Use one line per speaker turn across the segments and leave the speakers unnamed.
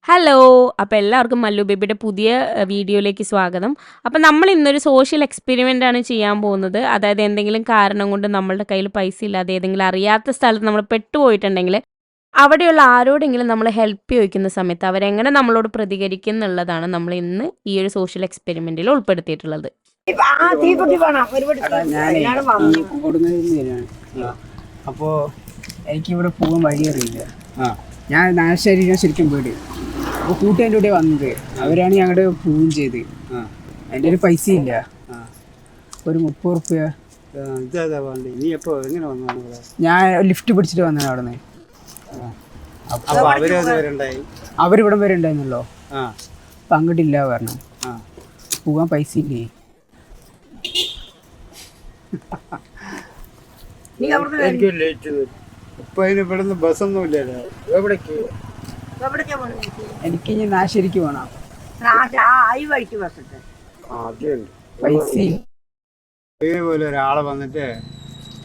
Hello! അപ്പോൾ എല്ലാവർക്കും മല്ലു ബേബിയുടെ പുതിയ വീഡിയോയിലേക്ക് സ്വാഗതം. അപ്പോൾ നമ്മൾ ഇന്നൊരു സോഷ്യൽ എക്സ്പെരിമെൻ്റ് ആണ് ചെയ്യാൻ പോകുന്നത്. അതായത് എന്തെങ്കിലും കാരണം കൊണ്ട് നമ്മളുടെ കയ്യിൽ പൈസ ഇല്ലാതെ ഏതെങ്കിലും അറിയാത്ത സ്ഥലത്ത് നമ്മൾ പെട്ടുപോയിട്ടുണ്ടെങ്കിൽ അവിടെയുള്ള ആരോടെങ്കിലും നമ്മൾ ഹെൽപ്പ് ചോദിക്കുന്ന സമയത്ത് അവരെങ്ങനെ നമ്മളോട് പ്രതികരിക്കും എന്നുള്ളതാണ് നമ്മൾ ഇന്ന് ഈ ഒരു സോഷ്യൽ എക്സ്പെരിമെൻറ്റിൽ ഉൾപ്പെടുത്തിയിട്ടുള്ളത്.
അപ്പോൾ എനിക്കിവിടെ പോകാൻ വഴി അറിയില്ല. ഞാൻ ശരിക്കും വീട് അപ്പോൾ കൂട്ടുകാരുടെ കൂടെ വന്നത് അവരാണ് ഞങ്ങളുടെ പോവുകയും ചെയ്ത്. എൻ്റെ ഒരു പൈസ ഇല്ല, ഒരു 30 റുപ്യ. ഞാൻ ലിഫ്റ്റ് പിടിച്ചിട്ട് വന്നതാണ് അവിടെ നിന്ന്. അവരിവിടം വരെ ഉണ്ടായിരുന്നല്ലോ. അപ്പം അങ്ങോട്ടില്ല പറഞ്ഞു, പോകാൻ പൈസ ഇല്ലേ. എനിക്ക് ഇനി നാശരിക്ക് പോണം. പൈസ
ഇതേപോലെ ഒരാളെ വന്നിട്ട്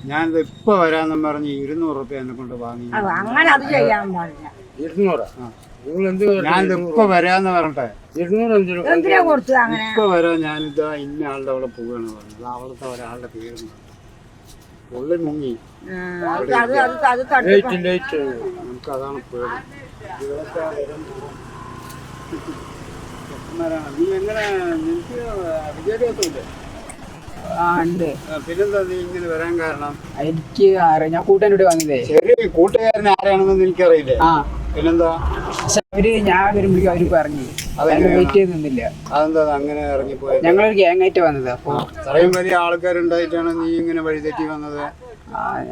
ഞാനിത് ഇപ്പൊ വരാന്നും പറഞ്ഞ് 200 റുപ്യ എന്നെ കൊണ്ട് വാങ്ങി. 200? ഞാനിത് ഇപ്പൊ വരാന്ന് പറഞ്ഞിട്ടെ 200 ഇപ്പൊ വരാൻ ഞാനിതാ ഇന്ന ആളുടെ അവിടെ പോവുകയാണ് പറഞ്ഞത്. അവിടുത്തെ ഒരാളുടെ പേര് ഉള്ളി മുങ്ങി. നമുക്ക് അതാണ് പേടി. നീ എങ്ങനെ, നിനക്ക് വിദ്യാഭ്യാസമില്ലേ? പിന്നെന്താ നീ ഇങ്ങനെ വരാൻ കാരണം?
എനിക്ക് ഞാൻ കൂട്ടുകാരോട് വന്നതേ.
ശരി, കൂട്ടുകാരൻ ആരാണെന്ന് എനിക്കറിയില്ലേ. പിന്നെന്താ
അവര് ഞാൻ വരുമ്പോഴേക്കും അവര് പറഞ്ഞു വെയിറ്റ് ചെയ്ത് നിന്നില്ല.
അതെന്താ അങ്ങനെ ഇറങ്ങിപ്പോയത്?
ഞങ്ങളൊരു ഗ്യാങ് ആയിട്ട് വന്നത്. അപ്പൊ
ഇത്രയും വലിയ ആൾക്കാരുണ്ടായിട്ടാണ് നീ ഇങ്ങനെ വഴിതെറ്റി വന്നത്.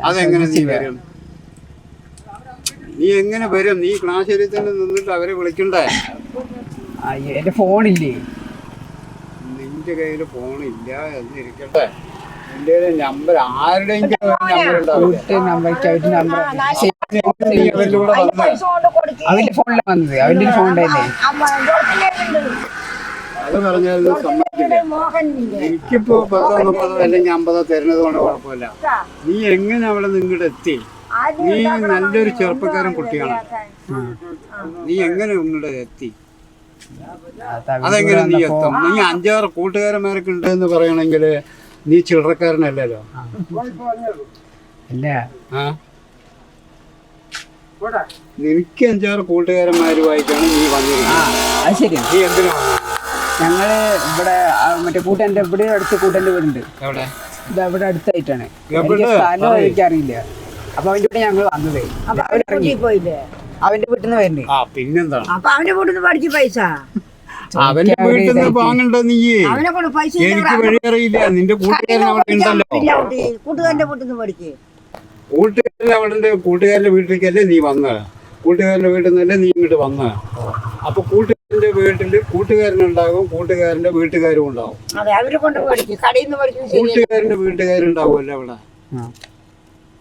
അതെങ്ങനെ നീ വരും? നീ എങ്ങനെ വരും? നീ ക്ലാസ്സിൽ തന്നെ നിന്നിട്ട് അവരെ വിളിക്കണ്ടേ?
എന്റെ ഫോണില്ലേ?
നിന്റെ കയ്യിൽ ഫോണില്ല എന്നിരിക്കട്ടെ, നിന്റെ നമ്പർ ആരുടെയെങ്കിലും
അവന്റെ ഫോണിലാണ് വന്നത്. അവന്റെ ഒരു ഫോൺ ഉണ്ടായില്ലേ?
അത് പറഞ്ഞാലും സമ്മതിക്കില്ല. എനിക്കിപ്പോ 10, 30 അല്ലെങ്കിൽ 50 തരുന്നത് കൊണ്ട് കുഴപ്പമില്ല. നീ എങ്ങനെ അവിടെ നിങ്ങോട്ട് എത്തി? നീ നല്ലൊരു ചെറുപ്പക്കാരൻ കുട്ടിയാണ്. നീ എങ്ങനെ ഇങ്ങോട്ട് എത്തി? അതെങ്ങനെ നീ എത്തും? നീ 5-6 കൂട്ടുകാരന്മാരൊക്കെ ഉണ്ട് എന്ന് പറയണെങ്കിൽ നീ ചില്ലറക്കാരനല്ലല്ലോ. നിനക്ക് 5-6 കൂട്ടുകാരന്മാരുമായിട്ടാണ് നീ വന്നിരിക്കുന്നത്. നീ എന്തിനാ വന്നത്?
ഞങ്ങള് ഇവിടെ മറ്റേ കൂട്ടന്റെ ഇവിടെ അടുത്ത് കൂട്ടന്റെ വീടുണ്ട്. ഇത് അവിടെ അടുത്തായിട്ടാണ്. സ്ഥലം എനിക്കറിയില്ല. അപ്പൊ അവന്റെ കൂടെ ഞങ്ങൾ വന്നത്. അവന്റെ വീട്ടിൽ നിന്ന് വരുന്നേ.
പിന്നെന്താ
അവന്റെ വീട്ടിൽ നിന്ന് പഠിച്ച പൈസ
അവന്റെ വീട്ടിൽ നിന്ന് വാങ്ങണ്ട. നീ എനിക്ക് വഴി അറിയില്ല. നിന്റെ കൂട്ടുകാരൻ അവിടെ ഉണ്ടല്ലോ.
കൂട്ടുകാരന്റെ വീട്ടിൽ നിന്ന് പഠിക്കേ.
കൂട്ടുകാരൻ അവിടെ കൂട്ടുകാരന്റെ വീട്ടിലേക്കല്ലേ നീ വന്ന? കൂട്ടുകാരന്റെ വീട്ടിൽ നിന്നല്ലേ നീ ഇങ്ങോട്ട് വന്ന? അപ്പൊ കൂട്ടുകാരന്റെ വീട്ടില് കൂട്ടുകാരനുണ്ടാകും, കൂട്ടുകാരന്റെ വീട്ടുകാരും ഉണ്ടാവും. കൂട്ടുകാരന്റെ വീട്ടുകാരുണ്ടാവുമല്ലോ അവിടെ.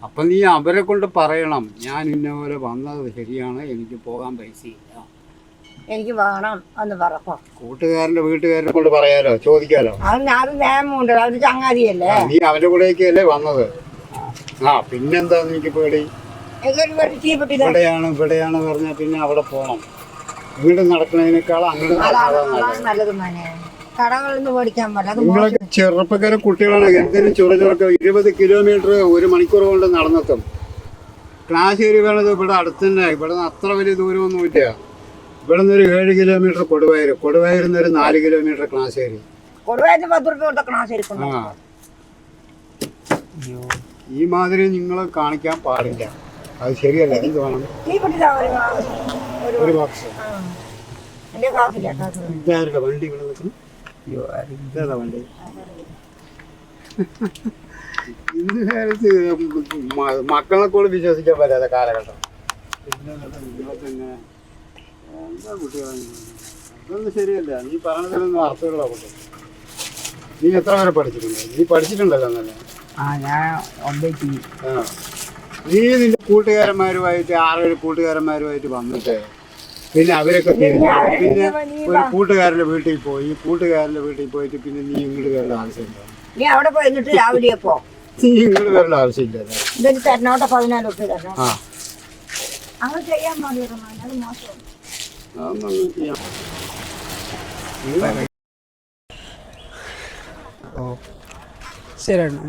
അപ്പൊ നീ അവരെ കൊണ്ട് പറയണം, ഞാൻ ഇന്ന പോലെ വന്നത് ശരിയാണ്, എനിക്ക് പോകാൻ പൈസയില്ല,
എനിക്ക് വേണം എന്ന് പറ.
കൂട്ടുകാരന്റെ വീട്ടുകാരെ കൊണ്ട് പറയാലോ, ചോദിക്കാലോ.
അത് നിയമമുണ്ട്, അവര് ചങ്ങാതിയല്ലേ.
നീ അവന്റെ കൂടെയൊക്കെയല്ലേ വന്നത്. പിന്നെന്താ എനിക്ക് പേടി? ഇവിടെയാണ് പറഞ്ഞാൽ പിന്നെ അവിടെ പോണം. ഇങ്ങോട്ട് നടക്കുന്നതിനേക്കാൾ അങ്ങോട്ട്
നല്ലത് മോനെ. കടകളിൽ നിന്ന് പഠിക്കാൻ പറ്റില്ല.
നിങ്ങളൊക്കെ ചെറുപ്പക്കാരെ കുട്ടികളാണ്. എന്തിനും ചുറചുറക്ക 20 കിലോമീറ്റർ 1 മണിക്കൂർ കൊണ്ട് നടന്നെത്തും. ക്ലാശ്ശേരി വേണത് ഇവിടെ അടുത്ത് തന്നെ. ഇവിടെ നിന്ന് അത്ര വലിയ ദൂരമൊന്നും ഇല്ല. ഇവിടെ നിന്നൊരു 7 കിലോമീറ്റർ കൊടുവായൂരിൽ നിന്നൊരു 4 കിലോമീറ്റർ ക്ലാശ്ശേരി. ഈ മാതിരി നിങ്ങൾ കാണിക്കാൻ പാടില്ല. അത് ശരിയല്ല. എന്ത് വേണം? ഒരു ബോക്സ്. ഇതാരുടെ വണ്ടി ഇവിടെ നിൽക്കുന്നു? ഇതാ വണ്ടി. ഇന്ന് കാലത്ത് മക്കളെ കൂടെ വിശ്വസിക്കാൻ പറ്റാത്ത കാലഘട്ടം. പിന്നെ നിങ്ങളൊക്കെ എന്താ കുട്ടികളെ, അതൊന്നും ശരിയല്ല. നീ പറഞ്ഞതിലൊന്നും അർത്ഥമുള്ള കുട്ടി. നീ എത്ര വരെ പഠിച്ചിട്ടുണ്ട്? നീ പഠിച്ചിട്ടുണ്ടല്ലോ എന്നല്ലേ? നീ നിന്റെ കൂട്ടുകാരന്മാരുമായിട്ട് 6-7 കൂട്ടുകാരന്മാരുമായിട്ട് വന്നിട്ട് പിന്നെ അവരൊക്കെ പിന്നെ ഒരു കൂട്ടുകാരൻ്റെ വീട്ടിൽ പോയിട്ട് പിന്നെ നീ ഇങ്ങോട്ട് വരേണ്ട ആവശ്യമില്ല.
നീ അവിടെ പോയിട്ട് രാവിലെ പോ.
നീ ഇങ്ങോട്ട് വരേണ്ട ആവശ്യമില്ല.
ഇതൊരു തരണോട്ടെ 14 റുപ്യ തരണം. അങ്ങനെ ചെയ്യാൻ മതി. അത് മോശം.
അതൊന്നും ചെയ്യാം.
ഓ ശരിയാണ്.